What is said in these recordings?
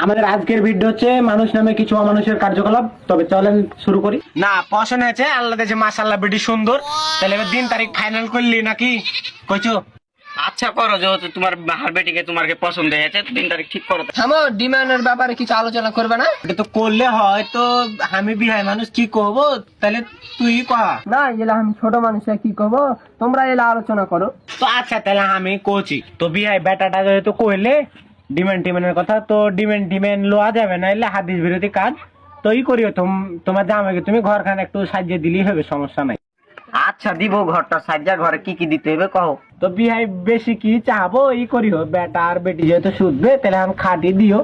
আমাদের আজকের ভিডিও হচ্ছে মানুষ নামে কিছু অমানুষের কার্যকলাপ। তবে চলেন শুরু করি। না পছন্দ হয়েছে, আল্লাহ দেশে মাশাআল্লাহ বেটি সুন্দর। তাহলে এবার দিন তারিখ ফাইনাল করলি নাকি কইছো? আচ্ছা করো, যেহেতু তোমার বাহার বেটিকে তোমার পছন্দ হয়েছে, দিন তারিখ ঠিক করো। থামো, ডিমান্ডের ব্যাপারে কিছু আলোচনা করবে না? এটা তো করলে হয়, তো আমি বিহাই মানুষ কি করবো, তাহলে তুই কহ। না এলা আমি ছোট মানুষে কি করবো, তোমরা এলা আলোচনা করো। তো আচ্ছা তাহলে আমি কোচি তো বিহাই বেটাটা যেহেতু কইলে ডিমেন্ড টিমেন্টের কথা, তো ডিমেন্ড লোয়া যাবে না, এলে হাদিস বিরোধী কাজ। তো ই করিও তোমার জামাইকে তুমি ঘরখানে একটু সাজিয়ে দিলেই হবে, সমস্যা নাই। আচ্ছা দিব, ঘরটা সাজ্জা, ঘরে কি কি দিতে হবে কहो। তো বিহাই বেশি কি চাহবো ই করিও, বেটা আর বেটি যেহেতু শুধবে তাহলে আমি খাটি দিও।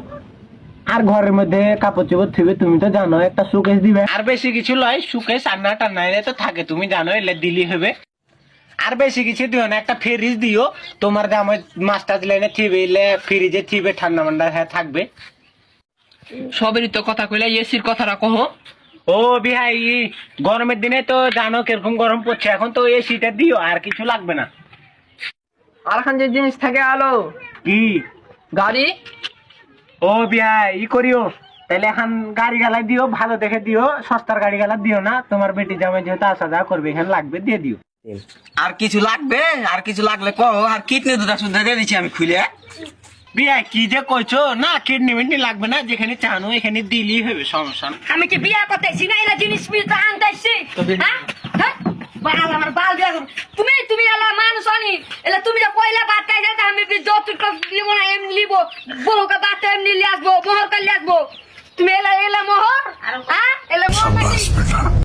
আর ঘরের মধ্যে কাপড় চোপড় থিবে, তুমি তো জানো একটা সুকেশ দিবে। আর বেশি কিছু লয়, সুকেশ আন্না টান্না এলে তো থাকে, তুমি জানো, এলে দিলি হবে। আর বেশি কিছু দিও না, একটা ফ্রিজ দিও। তোমার জামাই মাস্টার লাইনে থিবে, এলে ফ্রিজে থিবে, ঠান্ডা মান্ডা হ্যাঁ থাকবে। সবেরই তো কথা কইলা, এসির কথাটা কহো। ও বিহাই গরমের দিনে তো জানো কিরকম গরম পড়ছে, এখন তো এসিটা দিও, আর কিছু লাগবে না। আর এখন যে জিনিস থাকে আলো কি গাড়ি। ও বিহাই ই করিও, তাহলে এখন গাড়ি গালা দিও, ভালো দেখে দিও, সস্তার গাড়ি গালা দিও না। তোমার বেটি জামাই যেহেতু আসা যাওয়া করবে, এখানে লাগবে দিয়ে দিও। আর কিছু লাগবে? আর কিছু লাগলে কहो। আর কিডনি দুটা সুদ্ধা দিয়ে দিচ্ছি আমি খুলে। বিহাই কি যে কইছো, না কিডনি মিডনি লাগবে না, যেখানে চানো এখানে দিলেই হবে, সমস্যা না। আমি কি বিয়া করতেছি না, এলা জিনিস মিলতে আনতেছি। হ্যাঁ হ্যাঁ বাল আমার বাল বিয়া করো। তুমি এলা মানুষ আনি, এলা তুমি যে কইলা বাদ খাই যাতে আমি যতটুকু লিব না এমনি লিব, বহুকে বাদ এমনি লিয়ে আসবো, মোহর করে লিয়ে আসবো। তুমি এলা মোহর, হ্যাঁ এলা মোহর